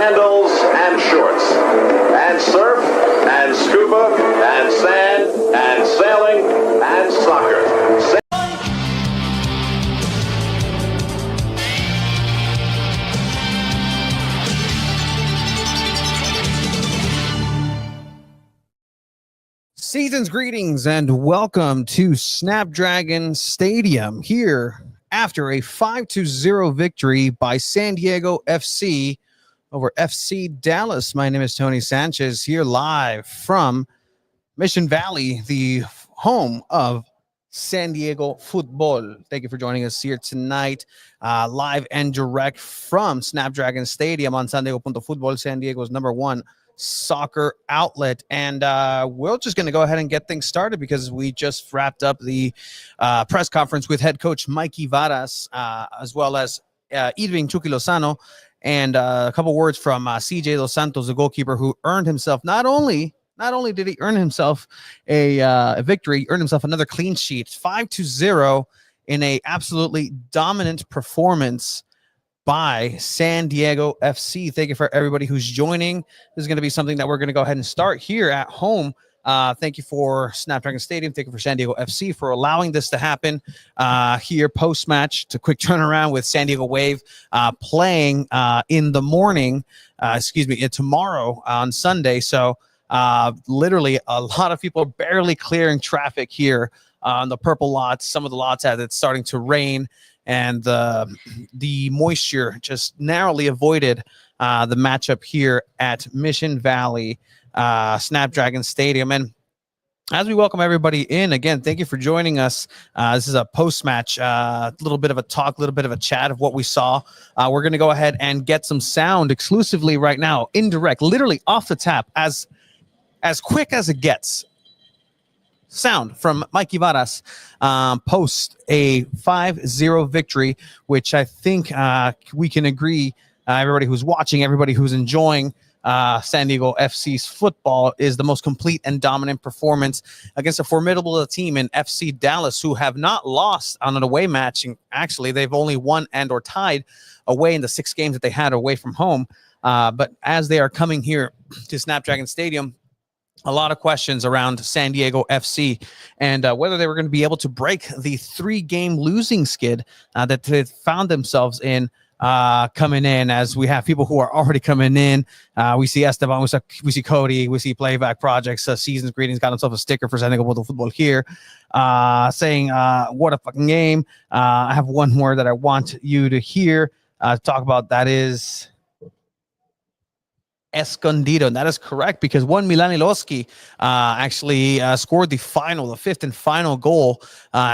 sandals and shorts, and surf and scuba and sand and sailing and soccer. Season's greetings and welcome to Snapdragon Stadium here after a 5-0 victory by San Diego FC over FC Dallas. My name is Tony Sanchez here live from Mission Valley, the home of San Diego football. Thank you for joining us here tonight, live and direct from Snapdragon Stadium on San Diego Football, San Diego's #1 soccer outlet. And we're just going to go ahead and get things started because we just wrapped up the press conference with head coach Mikey Varas, as well as Irving Chucky Lozano, and a couple words from CJ Dos Santos, the goalkeeper, who earned himself not only did he earn himself a victory, he earned himself another clean sheet, 5-0 in a absolutely dominant performance by San Diego FC. Thank you for everybody who's joining. This is going to be something that we're going to go ahead and start here at home. Thank you for Snapdragon Stadium. Thank you for San Diego FC for allowing this to happen here post-match. It's a quick turnaround with San Diego Wave playing in the morning, tomorrow on Sunday. So literally a lot of people are barely clearing traffic here on the purple lots. Some of the lots have it's starting to rain, and the moisture just narrowly avoided the matchup here at Mission Valley Snapdragon Stadium. And as we welcome everybody in, again, thank you for joining us. This is a post-match, little bit of a talk, little bit of a chat of what we saw. We're going to go ahead and get some sound exclusively right now, indirect, literally off the tap, as quick as it gets. Sound from Mikey Varas post a 5-0 victory, which I think we can agree, everybody who's watching, everybody who's enjoying San Diego FC's football, is the most complete and dominant performance against a formidable team in FC Dallas, who have not lost on an away match. And actually, they've only won and or tied away in the 6 games that they had away from home. But as they are coming here to Snapdragon Stadium, a lot of questions around San Diego FC and whether they were going to be able to break the 3-game losing skid that they found themselves in coming in, as we have people who are already coming in. We see Esteban, we see Cody, we see Playback Projects, Season's Greetings, got himself a sticker for San Diego Football here, saying, what a fucking game. I have one more that I want you to hear, talk about. That is Escondido, and that is correct, because one Milan Iloski actually scored the 5th and final goal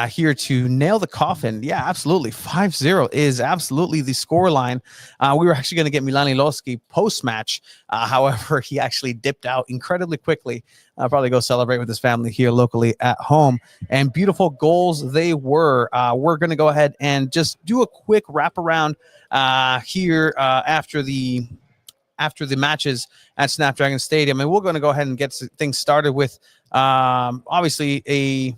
here to nail the coffin. Yeah, absolutely. 5-0 is absolutely the scoreline. We were actually going to get Milan Iloski post-match. However, he actually dipped out incredibly quickly. Probably go celebrate with his family here locally at home. And beautiful goals they were. We're going to go ahead and just do a quick wraparound here after the matches at Snapdragon Stadium. And we're going to go ahead and get things started with obviously a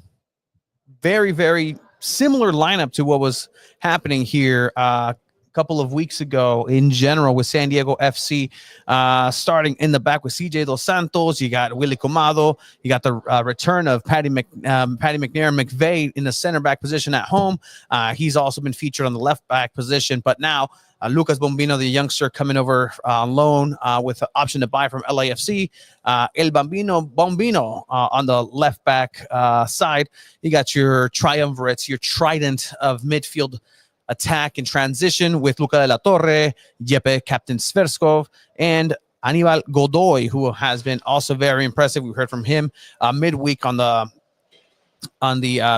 very, very similar lineup to what was happening here a couple of weeks ago in general with San Diego FC, starting in the back with CJ Dos Santos. You got Willie Comado. You got the return of Patty McNair McVeigh in the center back position at home. He's also been featured on the left back position, but now Lucas Bombino, the youngster, coming over on loan with the option to buy from LAFC. El Bombino on the left back side. You got your triumvirates, your trident of midfield attack and transition with Luca de la Torre, Jeppe Captain Sverskov, and Anibal Godoy, who has been also very impressive. We heard from him midweek on the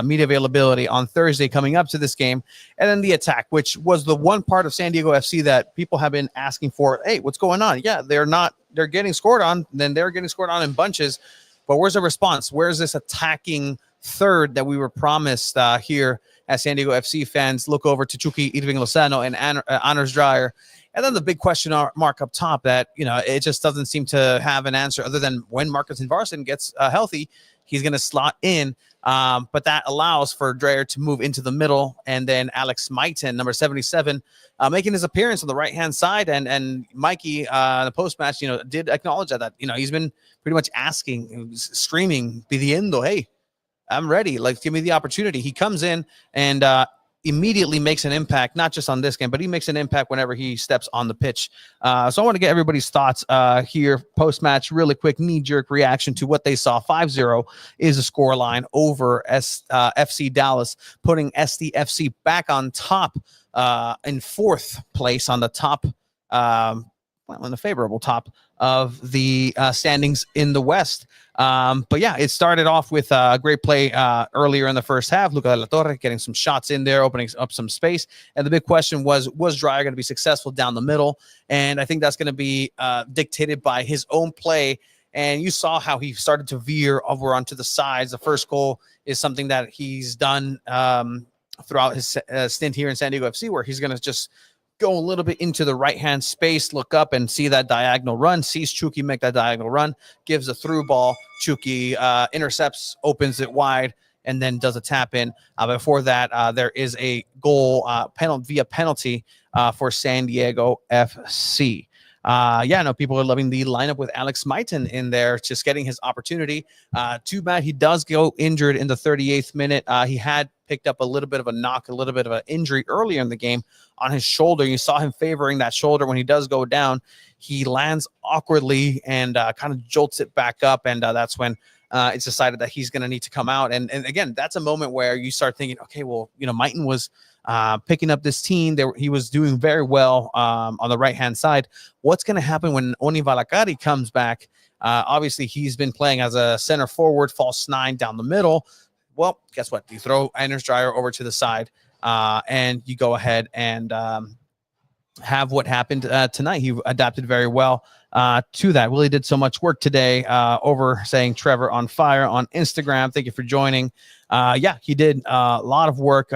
media availability on Thursday coming up to this game. And then the attack, which was the one part of San Diego FC that people have been asking for. Hey, what's going on? Yeah, they're getting scored on, then they're getting scored on in bunches, but where's the response? Where's this attacking third that we were promised here as San Diego FC fans? Look over to Chucky Irving Lozano and Anders Dreyer And then the big question mark up top that, it just doesn't seem to have an answer other than when Marcus Invarson gets healthy, he's going to slot in. But that allows for Dreyer to move into the middle, and then Alex Mighten, number 77, making his appearance on the right-hand side. And Mikey, the post-match, did acknowledge that, he's been pretty much asking, screaming, pidiendo, hey, I'm ready. Like, give me the opportunity. He comes in and immediately makes an impact, not just on this game, but he makes an impact whenever he steps on the pitch. So I want to get everybody's thoughts here post-match, really quick knee-jerk reaction to what they saw. 5-0 is a scoreline over FC Dallas, putting SDFC back on top in fourth place on the top, on the favorable top of the standings in the West. But yeah, it started off with a great play earlier in the first half. Luca de la Torre getting some shots in there, opening up some space. And the big question was Dreyer going to be successful down the middle? And I think that's going to be dictated by his own play. And you saw how he started to veer over onto the sides. The first goal is something that he's done throughout his stint here in San Diego FC, where he's going to just go a little bit into the right-hand space, look up and see that diagonal run, sees Chucky make that diagonal run, gives a through ball. Chucky intercepts, opens it wide, and then does a tap in. Before that, there is a goal via penalty for San Diego FC. People are loving the lineup with Alex Mighten in there, just getting his opportunity. Too bad he does go injured in the 38th minute. He had picked up a little bit of a knock, a little bit of an injury earlier in the game on his shoulder. You saw him favoring that shoulder when he does go down. He lands awkwardly and kind of jolts it back up, and that's when it's decided that he's going to need to come out. And again, that's a moment where you start thinking, okay, well, Mighten was picking up this team. He was doing very well on the right-hand side. What's going to happen when Oni Valakari comes back? Obviously, he's been playing as a center forward, false nine down the middle. Well, guess what? You throw Anders Dreyer over to the side, and you go ahead and have what happened tonight. He adapted very well to that. Willie did so much work today over saying Trevor on fire on Instagram. Thank you for joining. He did a lot of work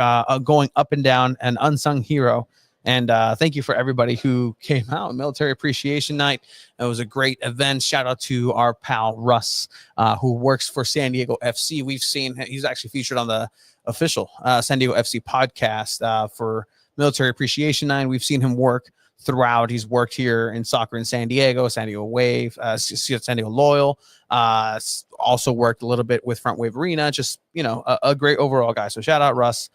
going up and down, an unsung hero. And thank you for everybody who came out. Military Appreciation Night. It was a great event. Shout out to our pal Russ, who works for San Diego FC. We've seen he's actually featured on the official San Diego FC podcast for Military Appreciation Night. We've seen him work throughout. He's worked here in soccer in San Diego Wave, San Diego Loyal. Also worked a little bit with Front Wave Arena. Just, a great overall guy. So shout out Russ.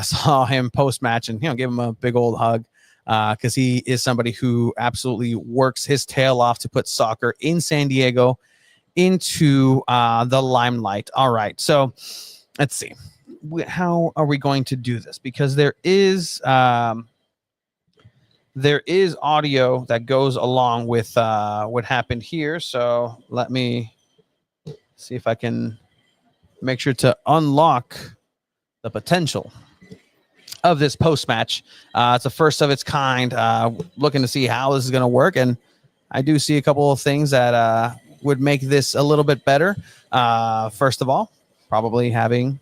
Saw him post-match and, give him a big old hug because he is somebody who absolutely works his tail off to put soccer in San Diego into the limelight. All right. So let's see. How are we going to do this? Because there is audio that goes along with what happened here. So let me see if I can make sure to unlock the potential of this post-match. It's the first of its kind, looking to see how this is going to work. And I do see a couple of things that would make this a little bit better. First of all, probably having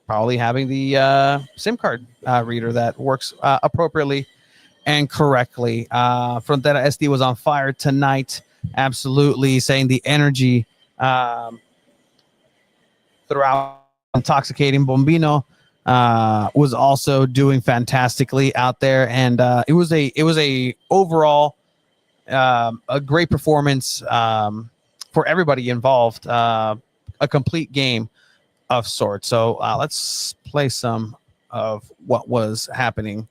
the SIM card reader that works appropriately and correctly. Frontera SD was on fire tonight. Absolutely saying the energy throughout. Intoxicating Bombino was also doing fantastically out there, and it was a overall a great performance for everybody involved. A complete game of sorts. So let's play some of what was happening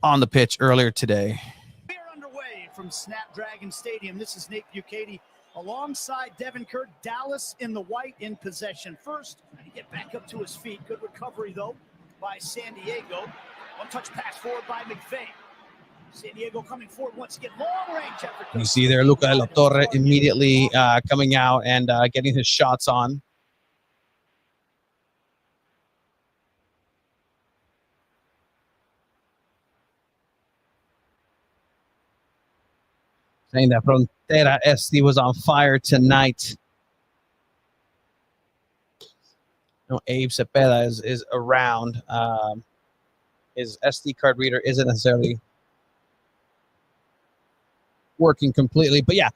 on the pitch earlier today. We are underway from Snapdragon Stadium. This is Nate Bucati alongside Devin Kerr. Dallas in the white in possession. First, trying to get back up to his feet. Good recovery, though, by San Diego. One-touch pass forward by McVeigh. San Diego coming forward once again. Long-range effort. You see there, Luca de la Torre immediately coming out and getting his shots on. Saying that Frontera SD was on fire tonight. Abe Cepeda is around. his SD card reader isn't necessarily working completely. But yeah,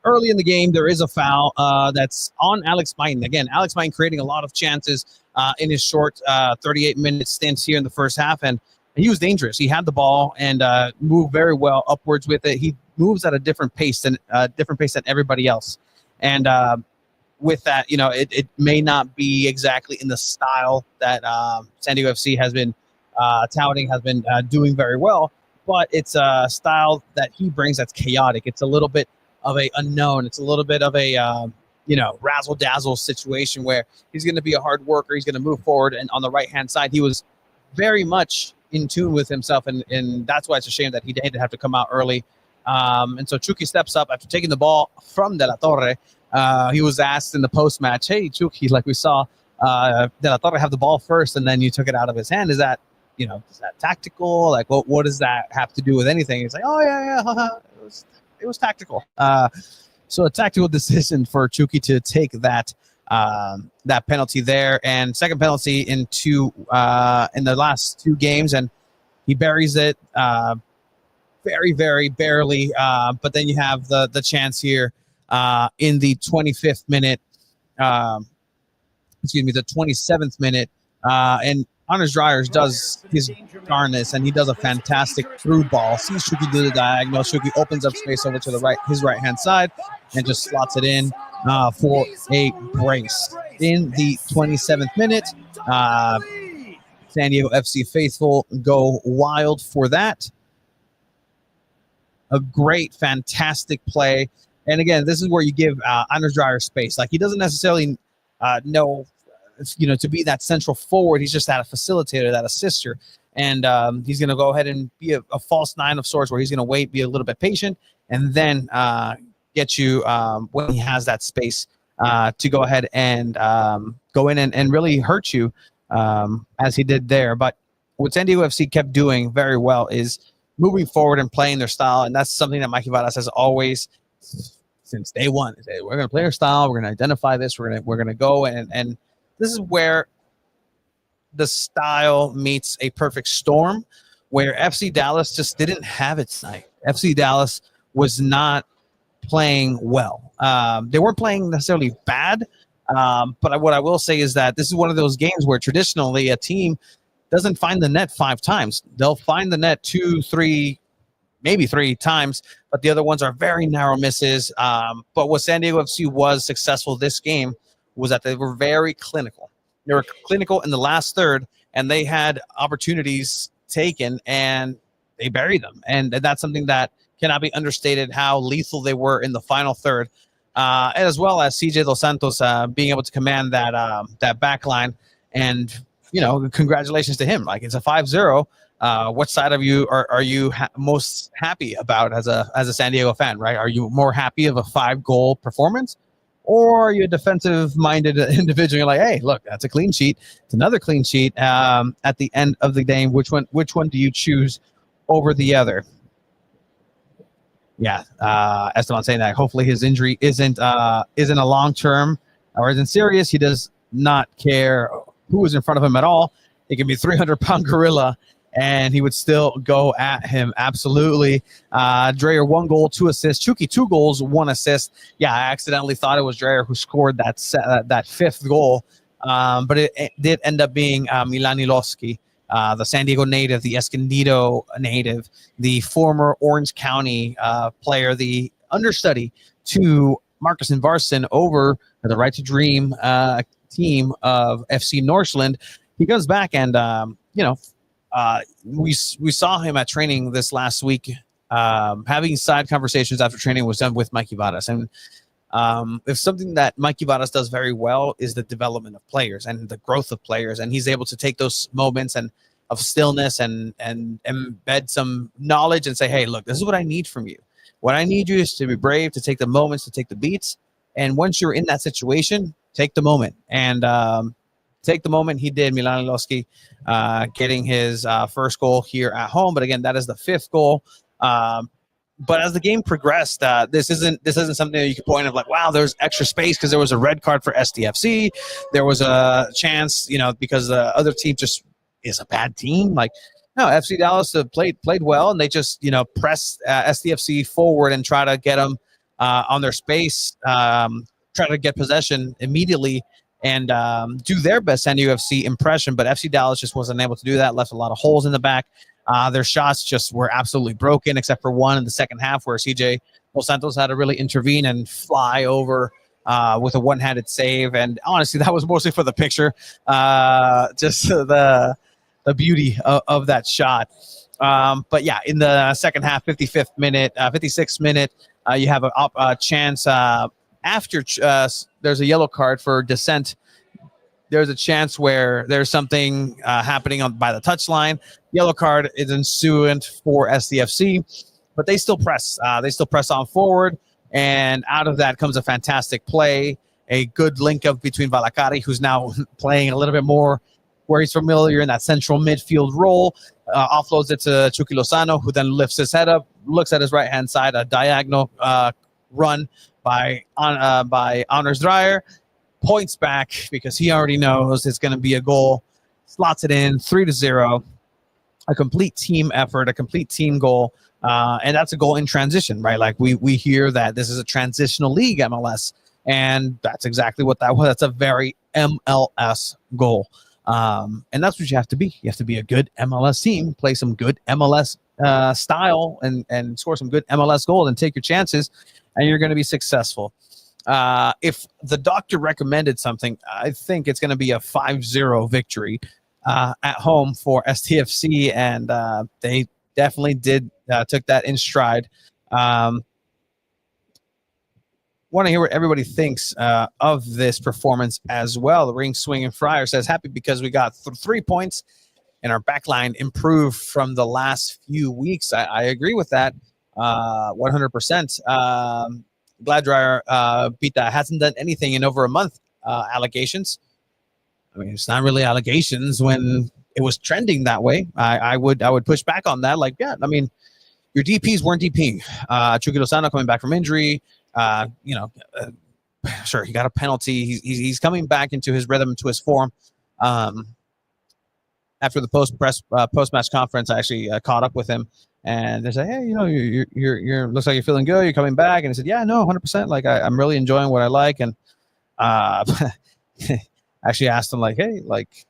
early in the game, there is a foul that's on Alex Mayen. Again, Alex Mayen creating a lot of chances in his short 38-minute stints here in the first half. And he was dangerous. He had the ball and moved very well upwards with it. He moves at a different pace than everybody else. And with that, it may not be exactly in the style that San Diego FC has been touting, has been doing very well. But it's a style that he brings that's chaotic. It's a little bit of a unknown. It's a little bit of a razzle-dazzle situation where he's going to be a hard worker. He's going to move forward. And on the right-hand side, he was very much in tune with himself. And that's why it's a shame that he didn't have to come out early. And so Chucky steps up after taking the ball from De La Torre. He was asked in the post-match, hey, Chucky, like we saw De La Torre have the ball first, and then you took it out of his hand. Is that tactical? Like, what does that have to do with anything? He's like, oh, yeah, it was tactical. So a tactical decision for Chucky to take that penalty there, and second penalty in the last two games, and he buries it very, very barely. But then you have the chance here in the 25th minute, the 27th minute, and Anders Dreyer does his darnest, and he does a fantastic through ball. Sees Chucky do the diagonal. Chucky opens up space over to his right-hand side and just slots it in for a brace. In the 27th minute, San Diego FC faithful go wild for that. A great, fantastic play. And again, this is where you give Anders Dreyer space. Like, he doesn't necessarily know to be that central forward. He's just that facilitator, that assister. And he's going to go ahead and be a false nine of sorts, where he's going to wait, be a little bit patient, and then get you when he has that space to go ahead and go in and really hurt you as he did there. But what San Diego FC kept doing very well is moving forward and playing their style. And that's something that Mikey Varas has always, since day one, said, we're going to play our style. We're going to identify this. We're going to go and this is where the style meets a perfect storm, where FC Dallas just didn't have its night. FC Dallas was not playing well. They weren't playing necessarily bad, but what I will say is that this is one of those games where traditionally a team doesn't find the net 5 times. They'll find the net 2, 3, maybe 3 times, but the other ones are very narrow misses. But what San Diego FC was successful this game was that they were very clinical. They were clinical in the last third, and they had opportunities taken, and they buried them. And that's something that cannot be understated, how lethal they were in the final third, as well as CJ Dos Santos being able to command that back line. And, congratulations to him. Like, it's a 5-0. What side of you are you most happy about as a San Diego fan, right? Are you more happy of a 5-goal performance? Or are you a defensive-minded individual? You're like, hey, look, that's a clean sheet. It's another clean sheet at the end of the game. Which one do you choose over the other? Yeah, Esteban saying that hopefully his injury isn't a long-term or isn't serious. He does not care who is in front of him at all. He can be 300-pound gorilla, and he would still go at him. Absolutely. Dreyer, 1 goal, 2 assists. Chucky, 2 goals, 1 assist. Yeah, I accidentally thought it was Dreyer who scored that 5th goal, but it did end up being Milan Iloski, the San Diego native, the Escondido native, the former Orange County player, the understudy to Marcus Invarson over the Right to Dream team of FC Northland. He comes back and, we saw him at training this last week, having side conversations after training was done with Mikey Varas. And if something that Mikey Varas does very well is the development of players and the growth of players, and he's able to take those moments and of stillness and embed some knowledge and say, hey, look, this is what I need from you. What I need you is to be brave, to take the moments, to take the beats. And once you're in that situation, take the moment. And take the moment. He did. Milan Iloski getting his first goal here at home. But again, that is the 5th goal. But as the game progressed, this isn't something that you can point of like, wow, there's extra space because there was a red card for SDFC. There was a chance, because the other team just is a bad team. Like, No, FC Dallas played well, and they just pressed SDFC forward and try to get them on their space, try to get possession immediately, and do their best NUFC impression. But FC Dallas just wasn't able to do that. Left a lot of holes in the back. Their shots just were absolutely broken, except for one in the second half where CJ Dos Santos had to really intervene and fly over with a one-handed save. And honestly, that was mostly for the picture. Just the beauty of that shot. But yeah, in the second half, 55th minute, 56th minute, you have a chance after there's a yellow card for dissent. There's a chance where there's something happening by the touchline. Yellow card is ensuing for SDFC, but they still press. They still press on forward, and out of that comes a fantastic play, a good link up between Valacari, who's now playing a little bit more where he's familiar in that central midfield role, offloads it to Chucky Lozano, who then lifts his head up, looks at his right-hand side, a diagonal run by Anders Dreyer, points back because he already knows it's going to be a goal, slots it in 3-0, a complete team effort, a complete team goal, and that's a goal in transition, right? Like we hear that this is a transitional league MLS, and that's exactly what that was. That's a very MLS goal. And that's what you have to be. You have to be a good MLS team, play some good MLS style, and score some good MLS goals and take your chances, and you're going to be successful. If the doctor recommended something, I think it's going to be a 5-0 victory at home for STFC, and they definitely took that in stride. Want to hear what everybody thinks of this performance as well. The Ring Swinging Friar says, happy because we got 3 points and our backline improved from the last few weeks. I agree with that 100%. Gladryer beat that. Hasn't done anything in over a month. Allegations. I mean, it's not really allegations when it was trending that way. I would push back on that. Like, yeah, I mean, your DPs weren't DPing. Chucky Lozano coming back from injury. Sure, he got a penalty. He's coming back into his rhythm, to his form. After the post-match conference, I actually caught up with him, and they said, "Hey, you're looks like you're feeling good. You're coming back." And he said, "Yeah, no, 100%. Like I'm really enjoying what I like." And actually asked him, like, "Hey, like,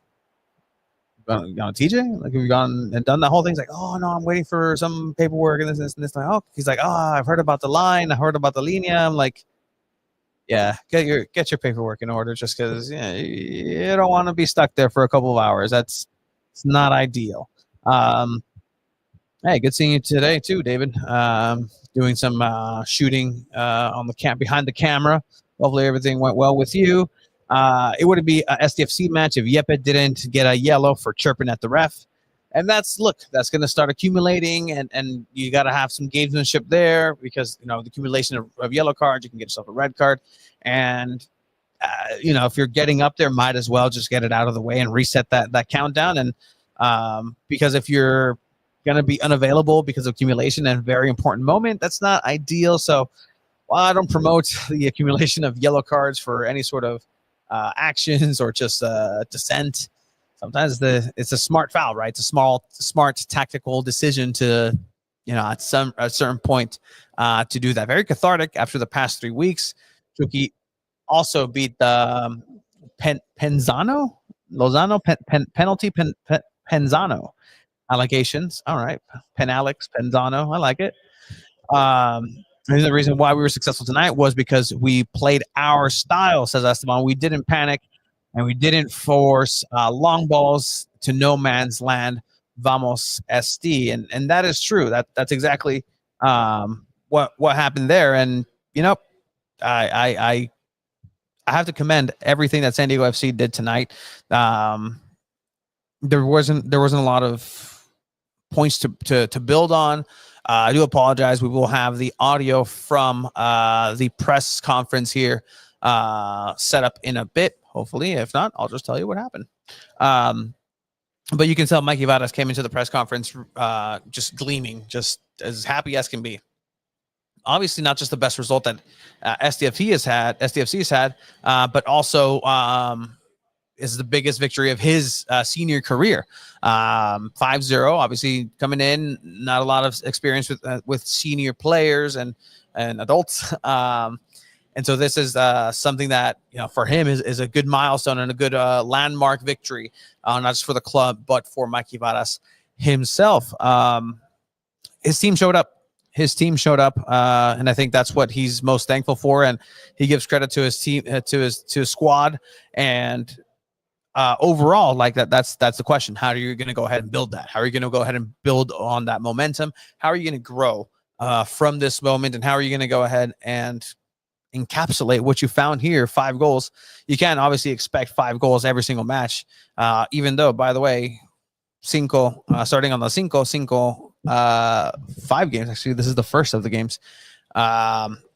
gone TJ? Like, have you gone and done that whole thing?" He's like, "Oh no, I'm waiting for some paperwork and this and this." Like, oh, he's like, "Oh, I've heard about the line. I heard about the linea." I'm like, "Yeah, get your paperwork in order, just because you don't want to be stuck there for a couple of hours. It's not ideal." Hey, good seeing you today too, David. Doing some shooting on the behind the camera. Hopefully everything went well with you. It would be a SDFC match if Yepe didn't get a yellow for chirping at the ref. And that's going to start accumulating, and you got to have some gamesmanship there, because, the accumulation of yellow cards, you can get yourself a red card. And, if you're getting up there, might as well just get it out of the way and reset that countdown. And because if you're going to be unavailable because of accumulation at a very important moment, that's not ideal. So while I don't promote the accumulation of yellow cards for any sort of actions or just dissent, sometimes it's a smart foul, right? It's a smart tactical decision to, at a certain point to do that. Very cathartic after the past 3 weeks. Chucky also beat the Penzano allegations. All right, Penzano. I like it. And the reason why we were successful tonight was because we played our style, says Esteban. We didn't panic, and we didn't force long balls to no man's land. Vamos SD, and that is true. That's exactly what happened there. And I have to commend everything that San Diego FC did tonight. There wasn't a lot of points to build on. I do apologize. We will have the audio from the press conference here set up in a bit, hopefully. If not, I'll just tell you what happened. But you can tell Mikey Vadas came into the press conference just gleaming, just as happy as can be. Obviously, not just the best result that SDFC has had, but also is the biggest victory of his senior career. 5-0, obviously coming in, not a lot of experience with senior players and adults. And so this is something that, for him is a good milestone and a good landmark victory, not just for the club, but for Mikey Varas himself. His team showed up. And I think that's what he's most thankful for. And he gives credit to his team, to his squad, and overall, like that's the question. How are you going to go ahead and build that? How are you going to go ahead and build on that momentum? How are you going to grow from this moment? And how are you going to go ahead and encapsulate what you found here? 5 goals. You can't obviously expect 5 goals every single match, even though, by the way, starting on the cinco, 5 games. Actually, this is the first of the games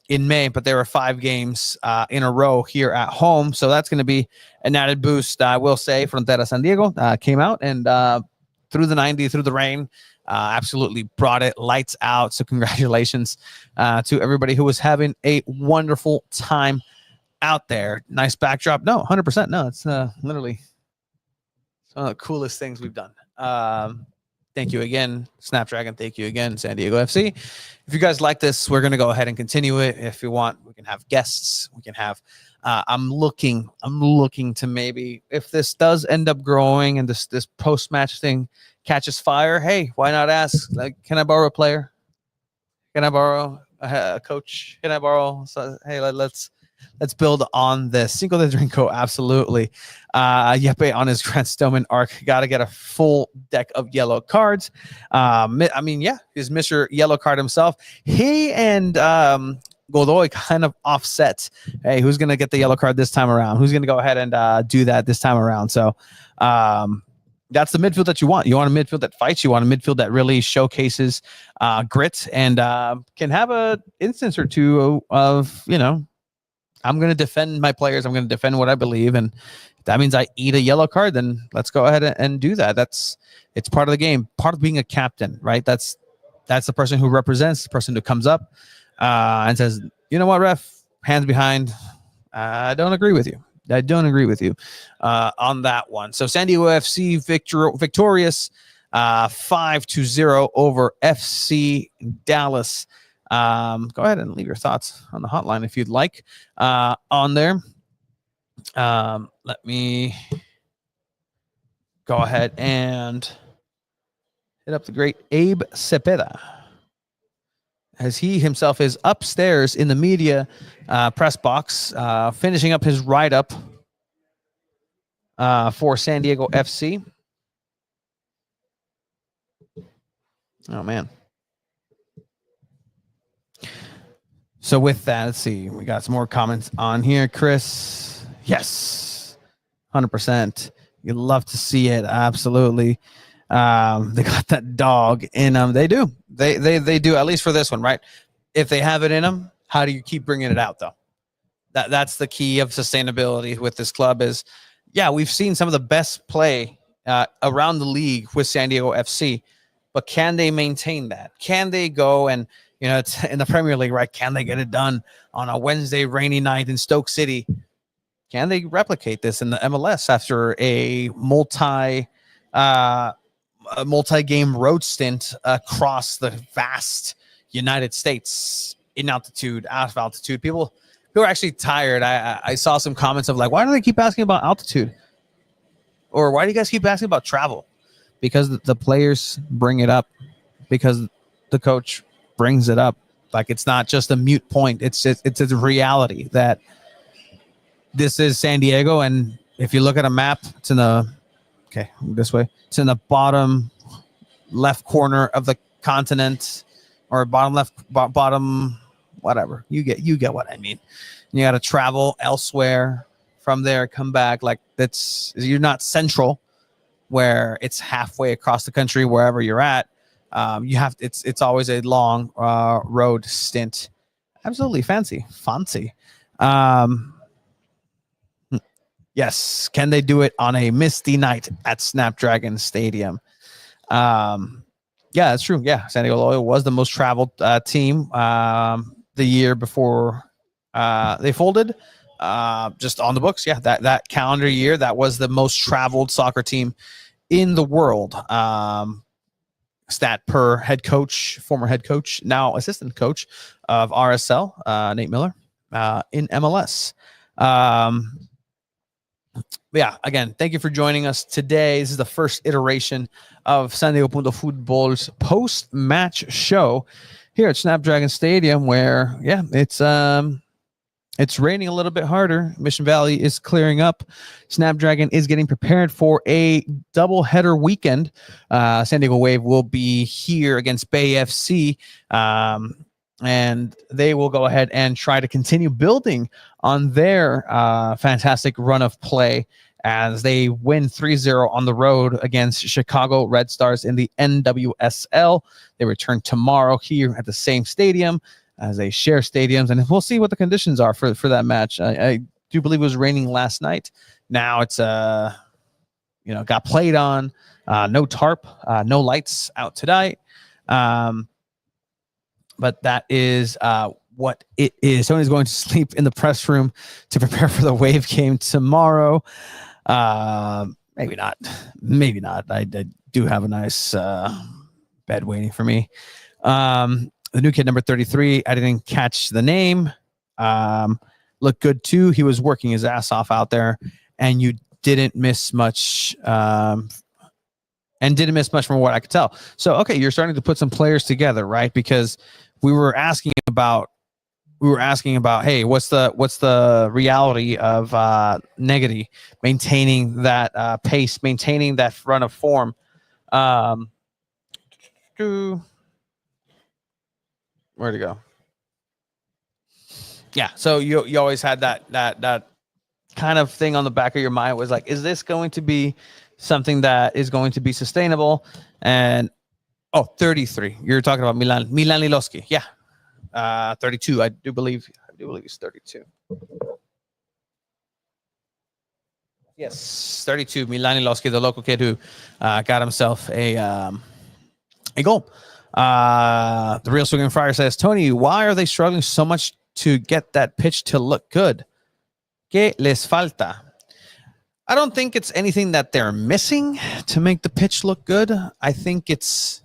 in May, but there were 5 games in a row here at home. So that's going to be an added boost. I will say Frontera San Diego came out and through the 90, through the rain, absolutely brought it lights out. So congratulations to everybody who was having a wonderful time out there. Nice backdrop. No, 100%. No, it's literally one of the coolest things we've done. Thank you again, Snapdragon. Thank you again, San Diego FC. If you guys like this, we're going to go ahead and continue it. If you want, we can have guests. We can have, I'm looking to maybe, if this does end up growing and this post-match thing catches fire, hey, why not ask, like, can I borrow a player? Can I borrow a coach? Can I borrow? So, hey, let's build on this. Cinco de Drinko, absolutely. Yepe on his Grant Stoneman arc. Got to get a full deck of yellow cards. I mean, yeah, he's Mr. Yellow Card himself. He and Godoy kind of offset. Hey, who's going to get the yellow card this time around? Who's going to go ahead and do that this time around? So that's the midfield that you want. You want a midfield that fights. You want a midfield that really showcases grit and can have an instance or two of, I'm going to defend my players. I'm going to defend what I believe. And if that means I eat a yellow card, then let's go ahead and do that. It's part of the game, part of being a captain, right? That's the person who represents, the person who comes up and says, you know what, ref, hands behind. I don't agree with you. On that one. So San Diego FC victorious 5-0 over FC Dallas. Go ahead and leave your thoughts on the hotline if you'd like on there. Let me go ahead and hit up the great Abe Cepeda, as he himself is upstairs in the media press box, finishing up his write-up for San Diego FC. Oh, man. So with that, let's see. We got some more comments on here. Chris, yes, 100%. You love to see it. Absolutely. They got that dog in them. They do. They do, at least for this one, right? If they have it in them, how do you keep bringing it out, though? That's the key of sustainability with this club is, yeah, we've seen some of the best play around the league with San Diego FC, but can they maintain that? Can they go and, it's in the Premier League, right? Can they get it done on a Wednesday rainy night in Stoke City? Can they replicate this in the MLS after a multi-game road stint across the vast United States, in altitude, out of altitude? People are actually tired. I saw some comments of like, why do they keep asking about altitude? Or why do you guys keep asking about travel? Because the players bring it up, because the coach brings it up. Like, it's not just a mute point. It's a reality that this is San Diego. And if you look at a map, it's in this way. It's in the bottom left corner of the continent, or bottom, whatever. You get what I mean. You got to travel elsewhere from there, come back. Like, you're not central, where it's halfway across the country, wherever you're at. It's always a long road stint. Absolutely fancy. Yes. Can they do it on a misty night at Snapdragon Stadium? Yeah, that's true. Yeah. San Diego Loyal was the most traveled team the year before they folded. just on the books. Yeah, that calendar year, that was the most traveled soccer team in the world. Stat per head coach, former head coach, now assistant coach of RSL, Nate Miller, in MLS. Yeah, again, thank you for joining us today. This is the first iteration of San Diego Punto Football's post-match show here at Snapdragon Stadium, where, yeah, it's raining a little bit harder. Mission Valley is clearing up. Snapdragon is getting prepared for a doubleheader weekend. San Diego Wave will be here against Bay FC, and they will go ahead and try to continue building on their fantastic run of play as they win 3-0 on the road against Chicago Red Stars in the NWSL. They return tomorrow here at the same stadium as they share stadiums, and we'll see what the conditions are for that match. I do believe it was raining last night. Now it's got played on, no tarp, no lights out tonight. But that is what it is. Tony's going to sleep in the press room to prepare for the Wave game tomorrow. Maybe not. I do have a nice bed waiting for me. The new kid, number 33, I didn't catch the name. Looked good too. He was working his ass off out there, and you didn't miss much. And didn't miss much from what I could tell. So, okay, you're starting to put some players together, right? Because we were asking about, hey, what's the reality of Negri maintaining that pace, maintaining that run of form? Where'd it go? Yeah, so you always had that kind of thing on the back of your mind. Was like, is this going to be something that is going to be sustainable? And 33. You're talking about Milan Liloski. Yeah. 32. I do believe he's 32. Yes, 32. Milan Liloski, the local kid who got himself a goal. The Real Swinging Friar says, Tony, why are they struggling so much to get that pitch to look good? ¿Qué les falta? I don't think it's anything that they're missing to make the pitch look good. I think it's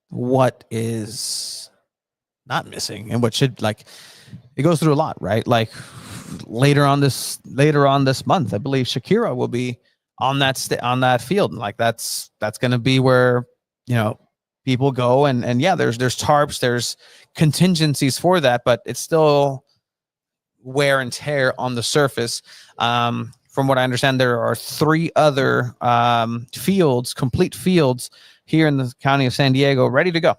what is not missing and what should, like, it goes through a lot, right? Like later on this month, I believe Shakira will be on that field. Like that's going to be where, people go and yeah, there's tarps, there's contingencies for that, but it's still wear and tear on the surface. From what I understand, there are 3 other complete fields here in the county of San Diego, ready to go.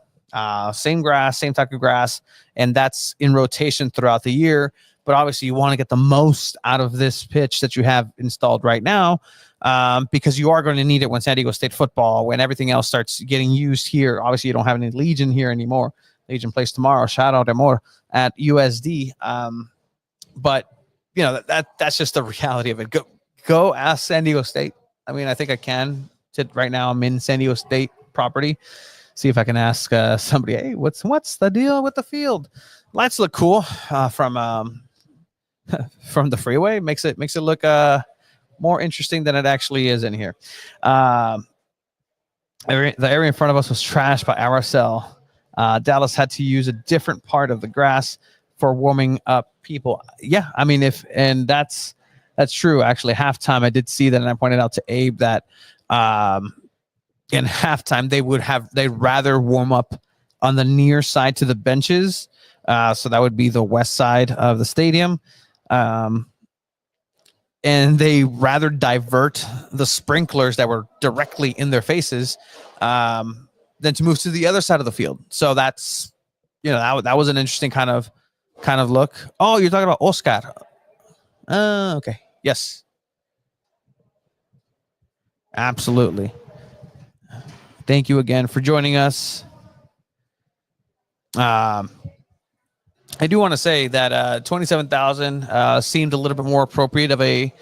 Same grass, same type of grass, and that's in rotation throughout the year. But obviously, you want to get the most out of this pitch that you have installed right now, because you are going to need it when San Diego State football, when everything else starts getting used here. Obviously, you don't have any Legion here anymore. Legion plays tomorrow. Shout out Amor at USD. But that's just the reality of it. Go ask San Diego State. I mean, I think I can. Right now, I'm in San Diego State property. See if I can ask somebody, hey, what's the deal with the field? Lights look cool from the freeway. Makes it look more interesting than it actually is in here. The area in front of us was trashed by RSL. Dallas had to use a different part of the grass for warming up people. Yeah, I mean, that's true. Actually, halftime, I did see that, and I pointed out to Abe that in halftime they'd rather warm up on the near side to the benches. So that would be the west side of the stadium. And they rather divert the sprinklers that were directly in their faces than to move to the other side of the field. So that's, that was an interesting kind of look. Oh, you're talking about Oscar. Okay. Yes. Absolutely. Thank you again for joining us. I do want to say that 27,000 seemed a little bit more appropriate of a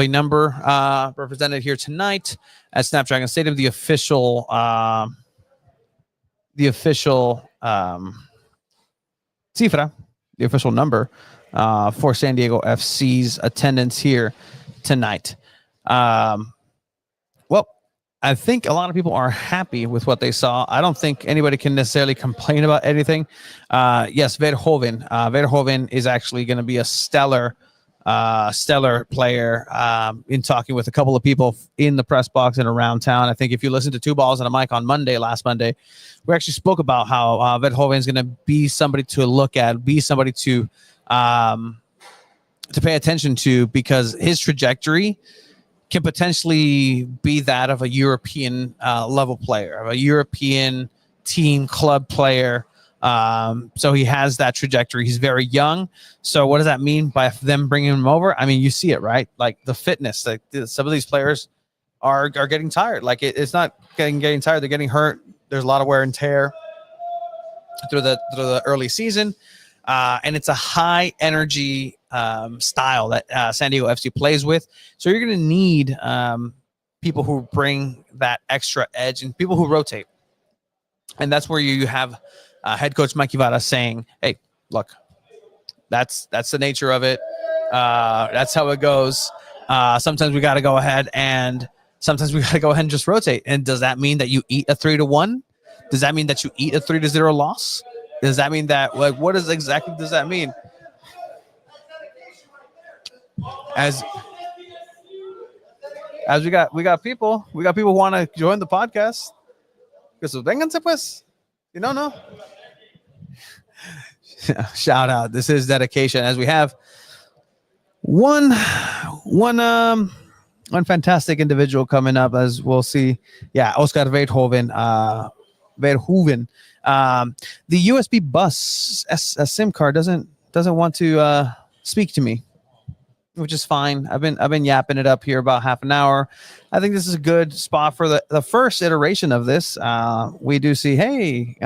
number represented here tonight at Snapdragon Stadium. The official cifra, the official number for San Diego FC's attendance here tonight. Well, I think a lot of people are happy with what they saw. I don't think anybody can necessarily complain about anything. Yes, Verhoeven. Verhoeven is actually going to be a stellar player. In talking with a couple of people in the press box and around town, I think if you listen to Two Balls and a Mic on last Monday, we actually spoke about how Verhoeven is going to be somebody to look at, be somebody to pay attention to, because his trajectory can potentially be that of a European level player, of a European team club player. So he has that trajectory. He's very young. So what does that mean by them bringing him over? I mean, you see it, right? Like the fitness, like some of these players are getting tired. Like it's not getting tired. They're getting hurt. There's a lot of wear and tear through the early season. And it's a high energy style that San Diego FC plays with. So you're going to need people who bring that extra edge and people who rotate. And that's where you have head coach Mike Ibarra saying, hey, look, that's the nature of it. That's how it goes. Sometimes we got to go ahead and just rotate. And does that mean that you eat a 3-1? Does that mean that you eat a 3-0 loss? Does that mean that, like, what exactly does that mean? As we got people who want to join the podcast. So vénganse pues. No. Shout out. This is dedication, as we have one fantastic individual coming up, as we'll see. Yeah, Oscar Verhoeven. The USB bus SIM card doesn't want to speak to me, which is fine. I've been yapping it up here about half an hour. I think this is a good spot for the first iteration of this. We do see, hey,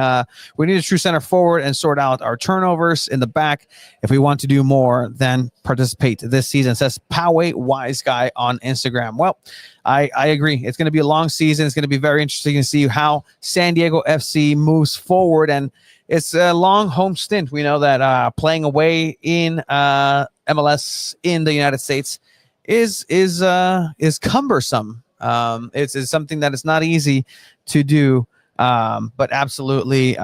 we need a true center forward and sort out our turnovers in the back. If we want to do more than participate this season, says Poway Wise Guy on Instagram. Well, I agree. It's going to be a long season. It's going to be very interesting to see how San Diego FC moves forward. And it's a long home stint. We know that playing away in MLS in the United States is cumbersome. It's something that is not easy to do, but absolutely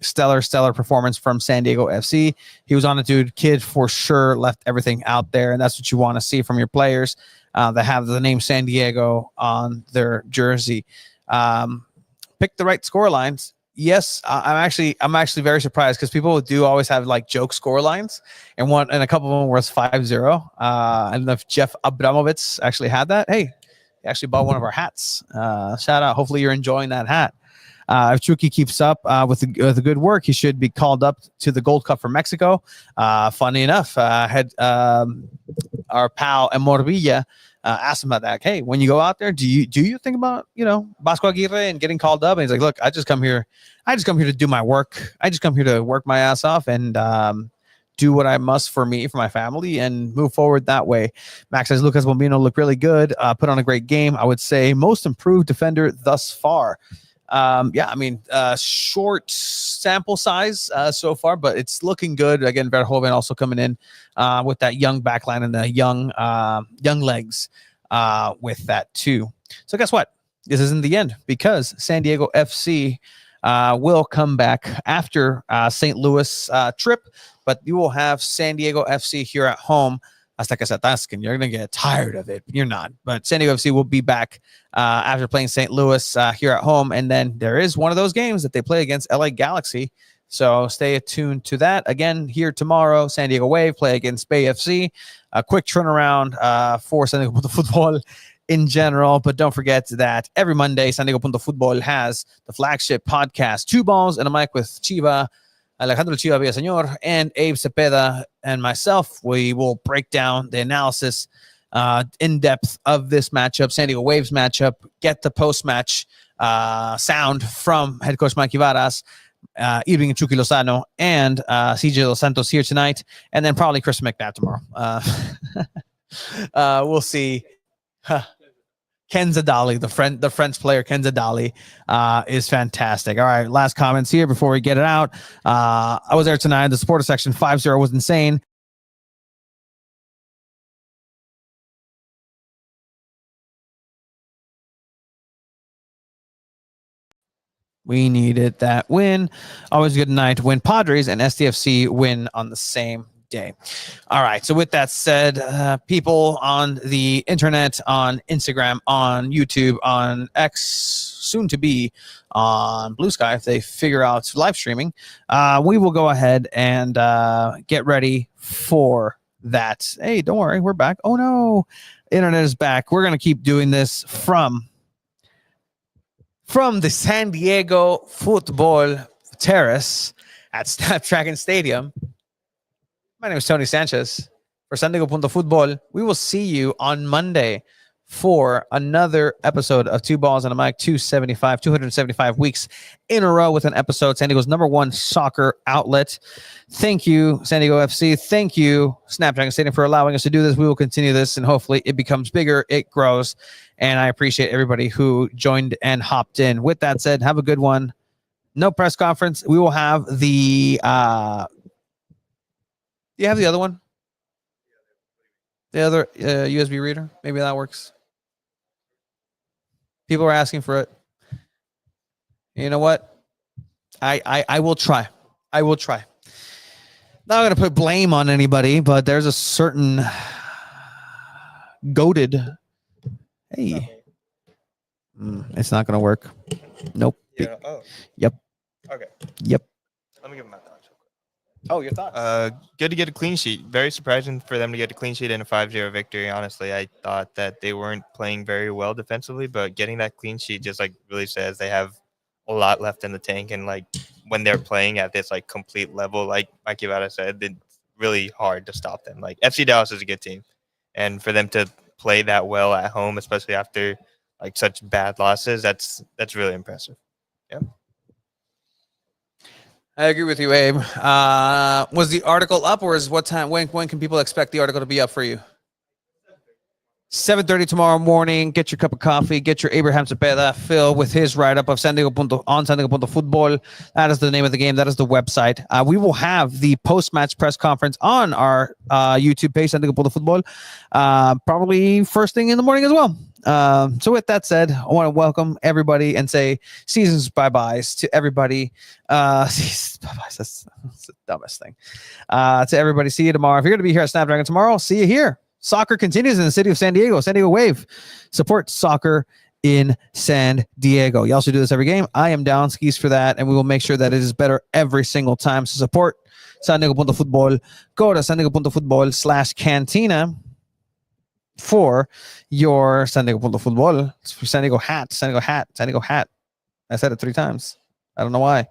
stellar performance from San Diego FC. He was on a dude kid for sure, left everything out there, and that's what you want to see from your players that have the name San Diego on their jersey. Pick the right score lines. Yes, I'm actually very surprised, because people do always have like joke score lines, and a couple of them was 5-0. I don't know if Jeff Abramovitz actually had that. Hey, he actually bought one of our hats. Shout out. Hopefully you're enjoying that hat. If Chucky keeps up with the good work, he should be called up to the Gold Cup for Mexico. Funny enough, had our pal Morvilla asked him about that. Hey, when you go out there, do you think about, Vasco Aguirre and getting called up? And he's like, look, I just come here to do my work. I just come here to work my ass off and do what I must for me, for my family, and move forward that way. Max says Lucas Bombino looked really good, put on a great game. I would say most improved defender thus far. Short sample size so far, but it's looking good. Again, Verhoeven also coming in with that young backline and the young legs with that too. So guess what? This isn't the end, because San Diego FC will come back after St. Louis trip, but you will have San Diego FC here at home. Hasta que se atasquen. You're going to get tired of it. You're not. But San Diego FC will be back after playing St. Louis here at home. And then there is one of those games that they play against LA Galaxy. So stay attuned to that. Again, here tomorrow, San Diego Wave play against Bay FC. A quick turnaround for San Diego Punto Futbol in general. But don't forget that every Monday, San Diego Punto Futbol has the flagship podcast, Two Balls and a Mic with Chiva, Alejandro Chiva Villaseñor, and Abe Cepeda and myself. We will break down the analysis in depth of this matchup, San Diego Waves matchup, get the post-match sound from head coach Mike Ibarras, Irving Chucky Lozano, and CJ Dos Santos here tonight, and then probably Chris McNabb tomorrow. We'll see. Ken Zadali, the French player Ken Zadali, is fantastic. All right, last comments here before we get it out. I was there tonight. The supporter section 5-0 was insane. We needed that win. Always good night when Padres and SDFC win on the same day. All right. So with that said, people on the internet, on Instagram, on YouTube, on X, soon to be on Blue Sky, if they figure out live streaming, we will go ahead and get ready for that. Hey, don't worry. We're back. Oh, no. Internet is back. We're going to keep doing this from the San Diego Football Terrace at Snapdragon Stadium. My name is Tony Sanchez for San Diego Punto Football. We will see you on Monday for another episode of Two Balls and a Mic 275 weeks in a row with an episode. San Diego's #1 soccer outlet. Thank you, San Diego FC. Thank you, Snapdragon Stadium, for allowing us to do this. We will continue this, and hopefully it becomes bigger, it grows, and I appreciate everybody who joined and hopped in. With that said, have a good one. No press conference. We will have the do you have the other one? The other USB reader? Maybe that works. People are asking for it. You know what? I will try. I will try. Not going to put blame on anybody, but there's a certain goated. Hey. It's not going to work. Nope. Yeah. Oh. Yep. Okay. Yep. Let me give him my thoughts. Oh, your thoughts? Good to get a clean sheet. Very surprising for them to get a clean sheet in a 5-0 victory. Honestly, I thought that they weren't playing very well defensively, but getting that clean sheet just like really says they have a lot left in the tank. And like when they're playing at this like complete level, like Mikey Vada said, it's really hard to stop them. Like FC Dallas is a good team, and for them to play that well at home, especially after like such bad losses, that's really impressive. Yeah. I agree with you, Abe. Was the article up, or is what time? When can people expect the article to be up for you? 7:30 tomorrow morning. Get your cup of coffee. Get your Abraham Cepeda fill with his write-up of San Diego Punto Football. That is the name of the game. That is the website. We will have the post-match press conference on our YouTube page, San Diego Punto Football, probably first thing in the morning as well. So with that said, I want to welcome everybody and say seasons bye-byes to everybody. Seasons bye-byes, that's the dumbest thing. To everybody, see you tomorrow. If you're going to be here at Snapdragon tomorrow, see you here. Soccer continues in the city of San Diego. San Diego Wave. Support soccer in San Diego. You also do this every game. I am down skis for that, and we will make sure that it is better every single time. So support San Diego Punto Football. Go to San Diego Punto Football/Cantina for your San Diego Punto Football. It's for San Diego hat. San Diego hat. San Diego hat. I said it 3 times. I don't know why.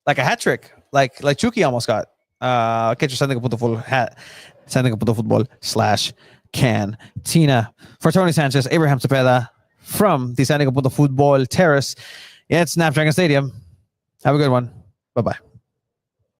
Like a hat trick. Like Chucky almost got. Get your San Diego Punto Football hat. San Diego Punto Football/Cantina. For Tony Sanchez, Abraham Cepeda from the San Diego Punto Football Terrace. Yeah, it's Snapdragon Stadium. Have a good one. Bye-bye.